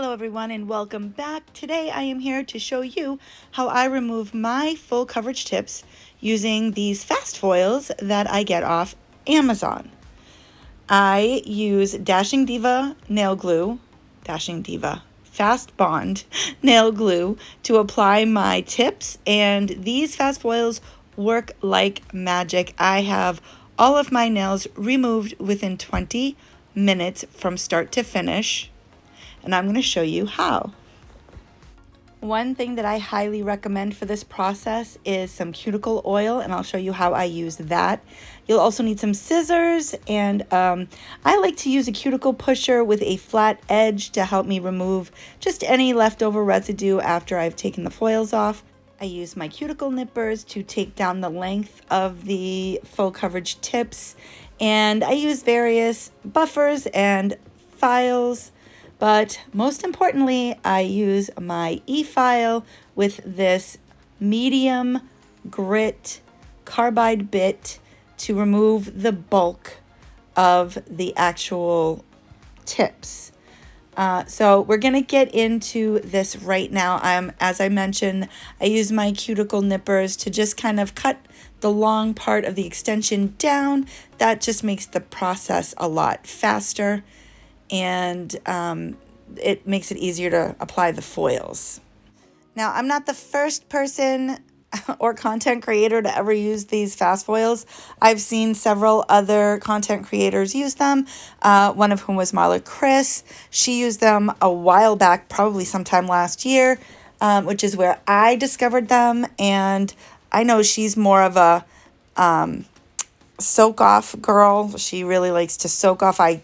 Hello everyone and welcome back. Today I am here to show you how I remove my full coverage tips using these fast foils that I get off Amazon. I use Dashing Diva nail glue, Dashing Diva Fast Bond nail glue to apply my tips, and these fast foils work like magic. I have all of my nails removed within 20 minutes from start to finish. And I'm going to show you how. One thing that I highly recommend for this process is some cuticle oil, and I'll show you how I use that. You'll also need some scissors, and I like to use a cuticle pusher with a flat edge to help me remove just any leftover residue after I've taken the foils off. I use my cuticle nippers to take down the length of the full coverage tips, and I use various buffers and files. But most importantly, I use my e-file with this medium grit carbide bit to remove the bulk of the actual tips. So we're going to get into this right now. As I mentioned, I use my cuticle nippers to just kind of cut the long part of the extension down. That just makes the process a lot faster, and it makes it easier to apply the foils. Now, I'm not the first person or content creator to ever use these fast foils. I've seen several other content creators use them, one of whom was Marla Chris. She used them a while back, probably sometime last year, which is where I discovered them. And I know she's more of a soak off girl. She really likes to soak off. I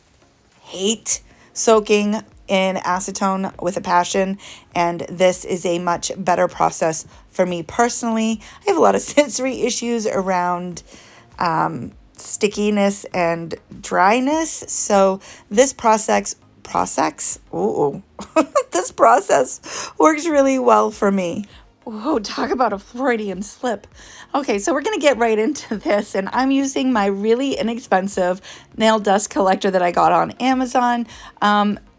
hate soaking in acetone with a passion, and this is a much better process for me personally. I have a lot of sensory issues around stickiness and dryness, so this process this process works really well for me. Whoa, talk about a Freudian slip. Okay, so we're going to get right into this, and I'm using my really inexpensive nail dust collector that I got on Amazon.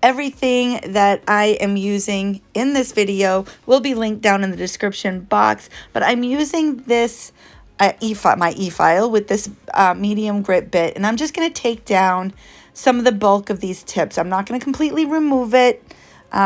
Everything that I am using in this video will be linked down in the description box, but I'm using this my e-file with this medium grit bit, and I'm just going to take down some of the bulk of these tips. I'm not going to completely remove it,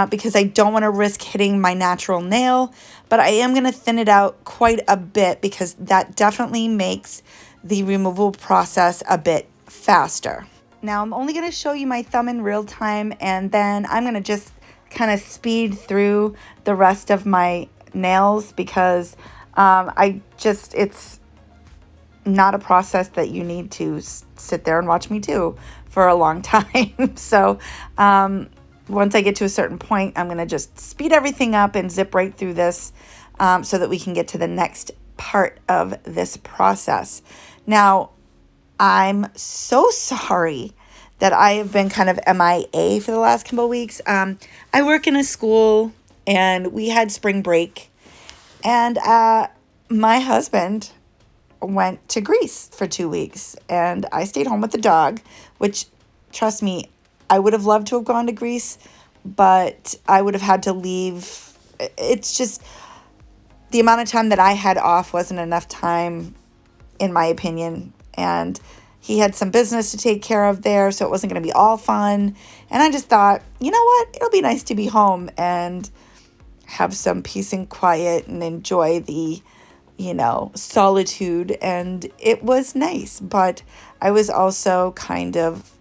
because I don't want to risk hitting my natural nail, but I am going to thin it out quite a bit because that definitely makes the removal process a bit faster. Now, I'm only going to show you my thumb in real time, and then I'm going to just kind of speed through the rest of my nails because it's not a process that you need to sit there and watch me do for a long time. So, once I get to a certain point, I'm going to just speed everything up and zip right through this so that we can get to the next part of this process. Now, I'm so sorry that I have been kind of MIA for the last couple of weeks. I work in a school, and we had spring break, and my husband went to Greece for 2 weeks, and I stayed home with the dog, which, trust me, I would have loved to have gone to Greece, but I would have had to leave. It's just the amount of time that I had off wasn't enough time, in my opinion. And he had some business to take care of there, so it wasn't going to be all fun. And I just thought, you know what? It'll be nice to be home and have some peace and quiet and enjoy the, solitude. And it was nice, but I was also kind of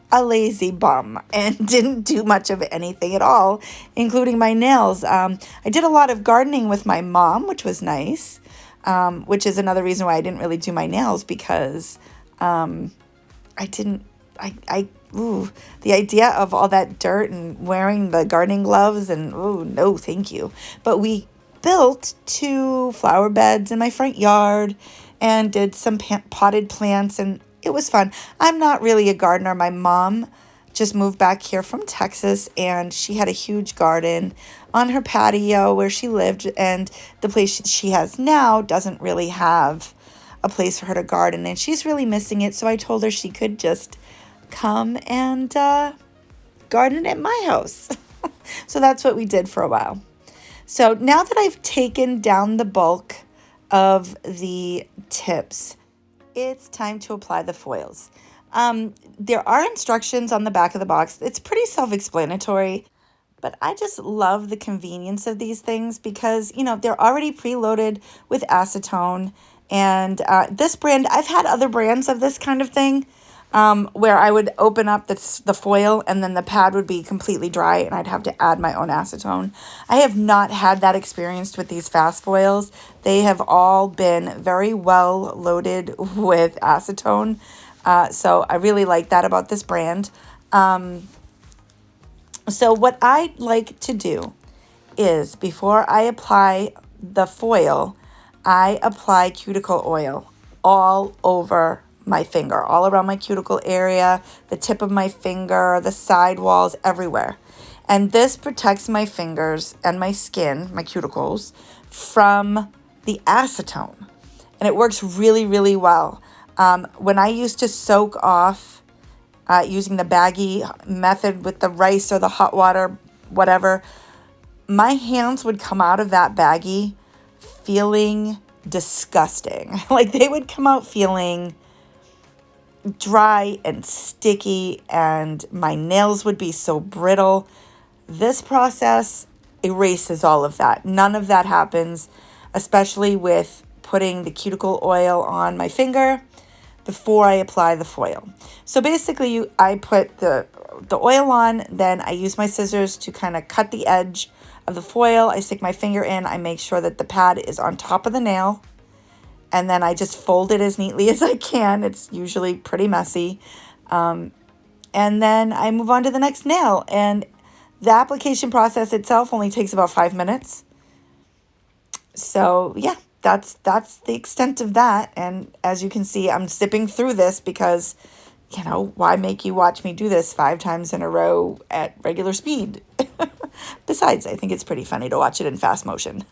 a lazy bum and didn't do much of anything at all, including my nails. I did a lot of gardening with my mom, which was nice, which is another reason why I didn't really do my nails, because the idea of all that dirt and wearing the gardening gloves, and no, thank you. But we built 2 flower beds in my front yard and did some potted plants, and it was fun. I'm not really a gardener. My mom just moved back here from Texas, and she had a huge garden on her patio where she lived, and the place she has now doesn't really have a place for her to garden, and she's really missing it. So I told her she could just come and garden at my house. So that's what we did for a while. So now that I've taken down the bulk of the tips, it's time to apply the foils. There are instructions on the back of the box. It's pretty self-explanatory, but I just love the convenience of these things because, you know, they're already preloaded with acetone. And this brand, I've had other brands of this kind of thing, where I would open up the foil and then the pad would be completely dry and I'd have to add my own acetone. I have not had that experience with these fast foils. They have all been very well loaded with acetone. So I really like that about this brand. So what I like to do is before I apply the foil, I apply cuticle oil all over my finger, all around my cuticle area, the tip of my finger, the side walls, everywhere. And this protects my fingers and my skin, my cuticles, from the acetone. And it works really, really well. When I used to soak off using the baggy method with the rice or the hot water, whatever, my hands would come out of that baggie feeling disgusting. Like they would come out feeling dry and sticky, and my nails would be so brittle. This process erases all of that. None of that happens, especially with putting the cuticle oil on my finger before I apply the foil. So basically I put the oil on, then I use my scissors to kind of cut the edge of the foil. I stick my finger in, I make sure that the pad is on top of the nail, and then I just fold it as neatly as I can. It's usually pretty messy. And then I move on to the next nail. And the application process itself only takes about 5 minutes. So yeah, that's the extent of that. And as you can see, I'm zipping through this because, you know, why make you watch me do this 5 times in a row at regular speed? Besides, I think it's pretty funny to watch it in fast motion.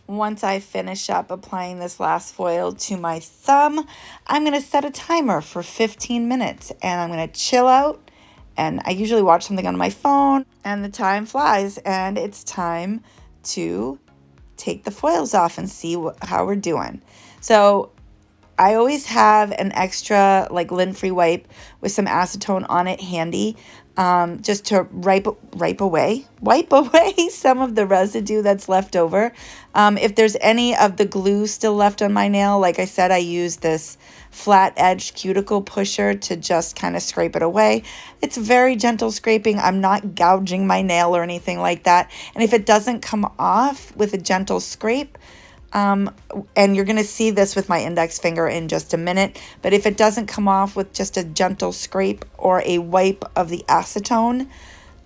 Once I finish up applying this last foil to my thumb, I'm going to set a timer for 15 minutes and I'm going to chill out. And I usually watch something on my phone and the time flies and it's time to take the foils off and see how we're doing. So I always have an extra like lint-free wipe with some acetone on it handy, just to wipe away some of the residue that's left over. If there's any of the glue still left on my nail, like I said, I use this flat-edged cuticle pusher to just kind of scrape it away. It's very gentle scraping. I'm not gouging my nail or anything like that. And if it doesn't come off with a gentle scrape, and you're going to see this with my index finger in just a minute, but if it doesn't come off with just a gentle scrape or a wipe of the acetone,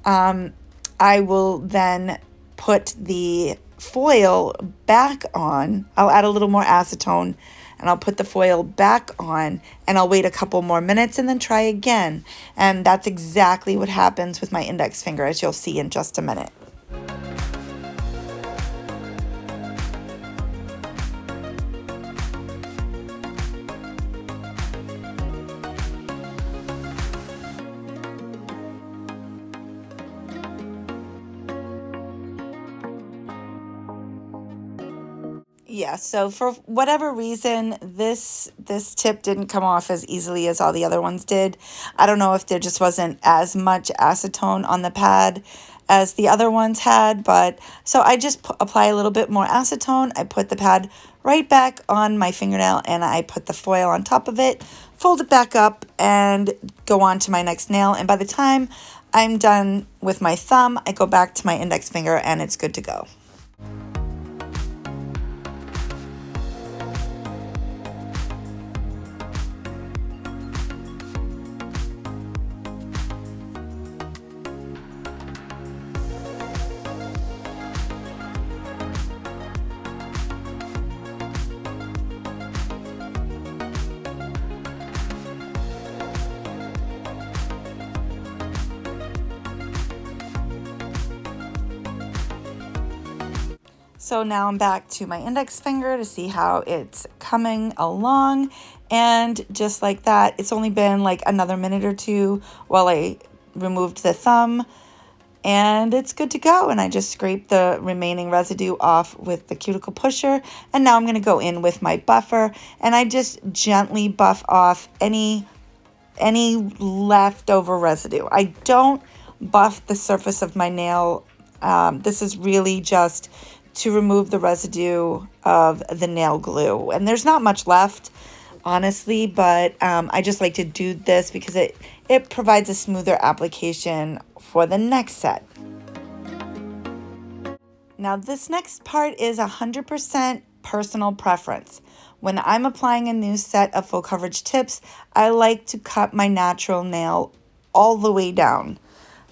I will then put the foil back on. I'll add a little more acetone and I'll put the foil back on and I'll wait a couple more minutes and then try again. And that's exactly what happens with my index finger, as you'll see in just a minute. Yeah, so for whatever reason, this tip didn't come off as easily as all the other ones did. I don't know if there just wasn't as much acetone on the pad as the other ones had, but so I just apply a little bit more acetone. I put the pad right back on my fingernail and I put the foil on top of it, fold it back up and go on to my next nail. And by the time I'm done with my thumb, I go back to my index finger and it's good to go. So now I'm back to my index finger to see how it's coming along. And just like that, it's only been like another minute or two while I removed the thumb. and it's good to go. And I just scrape the remaining residue off with the cuticle pusher, and now I'm going to go in with my buffer, and I just gently buff off any leftover residue. I don't buff the surface of my nail. This is really just to remove the residue of the nail glue, and there's not much left, honestly, but I just like to do this because it provides a smoother application for the next set. Now this next part is 100% personal preference. When I'm applying a new set of full coverage tips, I like to cut my natural nail all the way down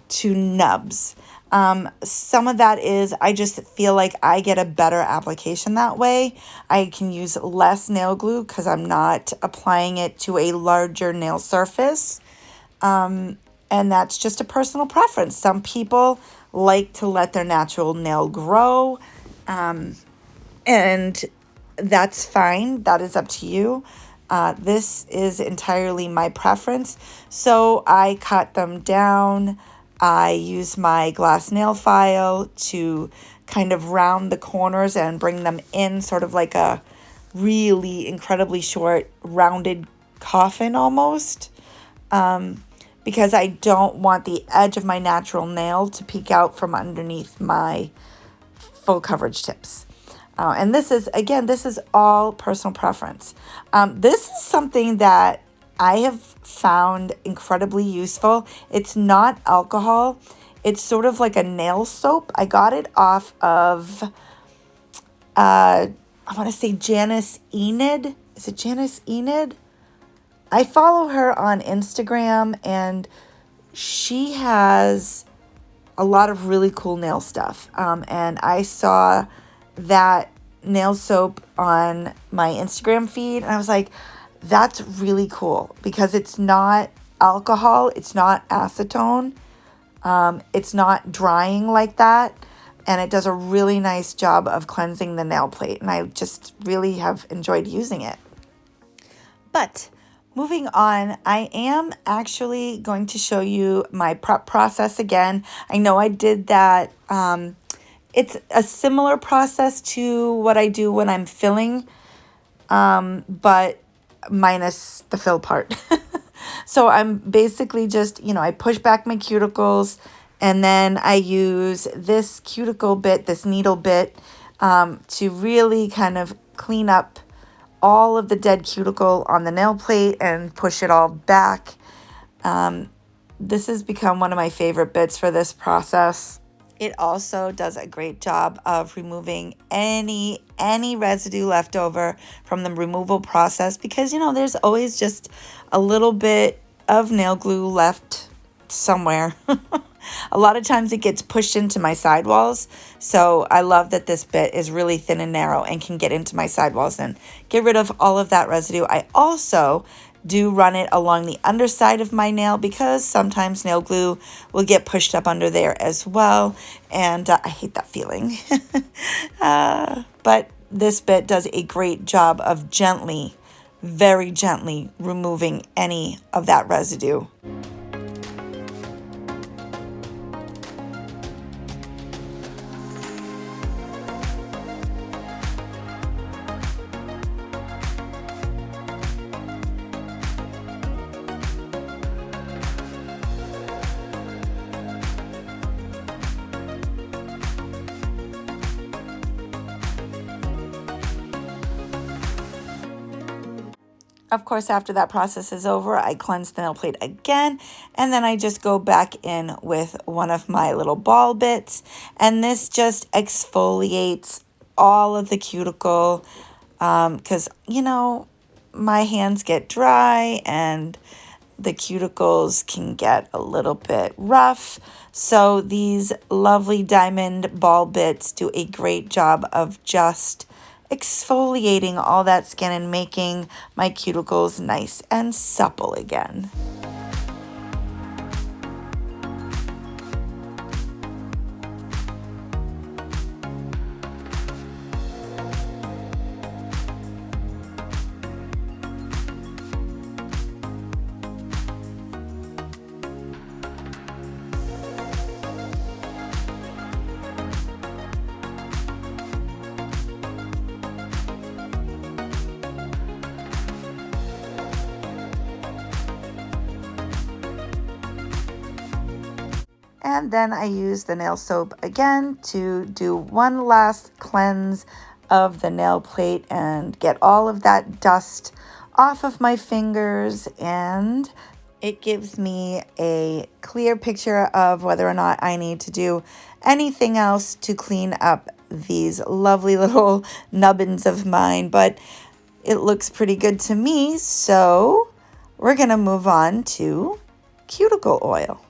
to nubs. Some of that is I just feel like I get a better application that way. I can use less nail glue because I'm not applying it to a larger nail surface. And that's just a personal preference. Some people like to let their natural nail grow, and that's fine. That is up to you. This is entirely my preference. So I cut them down. I use my glass nail file to kind of round the corners and bring them in sort of like a really incredibly short rounded coffin almost. Because I don't want the edge of my natural nail to peek out from underneath my full coverage tips. And this is all personal preference. This is something that I have found incredibly useful. It's not alcohol. It's sort of like a nail soap. I got it off of, I want to say Janice Enid. Is it Janice Enid? I follow her on Instagram, and she has a lot of really cool nail stuff. And I saw that nail soap on my Instagram feed, and I was like, that's really cool because it's not alcohol, it's not acetone, it's not drying like that, and it does a really nice job of cleansing the nail plate, and I just really have enjoyed using it. But moving on, I am actually going to show you my prep process again. I know I did that. It's a similar process to what I do when I'm filling, but minus the fill part. So I'm basically just, I push back my cuticles, and then I use this cuticle bit, this needle bit, to really kind of clean up all of the dead cuticle on the nail plate and push it all back. This has become one of my favorite bits for this process. It also does a great job of removing any residue left over from the removal process because, there's always just a little bit of nail glue left somewhere. A lot of times it gets pushed into my sidewalls, so I love that this bit is really thin and narrow and can get into my sidewalls and get rid of all of that residue. I also do run it along the underside of my nail because sometimes nail glue will get pushed up under there as well, and I hate that feeling. But this bit does a great job of gently, very gently removing any of that residue. Of course, after that process is over, I cleanse the nail plate again, and then I just go back in with one of my little ball bits, and this just exfoliates all of the cuticle because, my hands get dry and the cuticles can get a little bit rough. So these lovely diamond ball bits do a great job of just exfoliating all that skin and making my cuticles nice and supple again. And then I use the nail soap again to do one last cleanse of the nail plate and get all of that dust off of my fingers, and it gives me a clear picture of whether or not I need to do anything else to clean up these lovely little nubbins of mine, but it looks pretty good to me, so we're gonna move on to cuticle oil.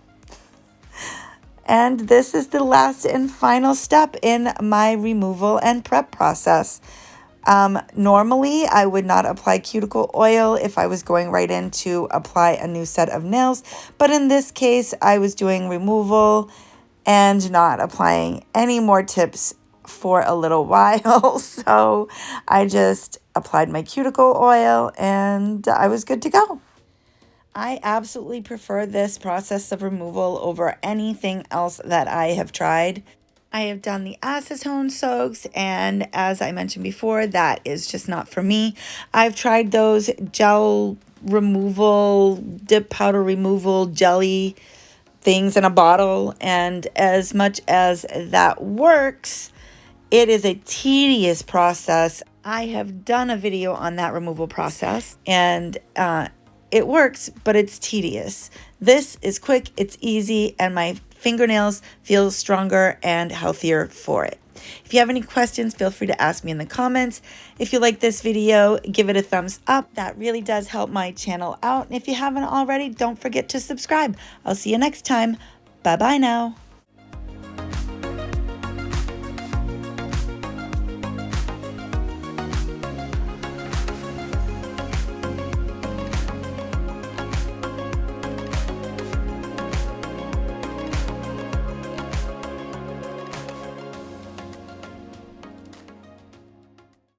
And this is the last and final step in my removal and prep process. Normally, I would not apply cuticle oil if I was going right in to apply a new set of nails. But in this case, I was doing removal and not applying any more tips for a little while. So I just applied my cuticle oil and I was good to go. I absolutely prefer this process of removal over anything else that I have tried. I have done the acetone soaks, and as I mentioned before, that is just not for me. I've tried those gel removal, dip powder removal, jelly things in a bottle, and as much as that works, it is a tedious process. I have done a video on that removal process, and it works, but it's tedious. This is quick, it's easy, and my fingernails feel stronger and healthier for it. If you have any questions, feel free to ask me in the comments. If you like this video, give it a thumbs up. That really does help my channel out. And if you haven't already, don't forget to subscribe. I'll see you next time. Bye-bye now.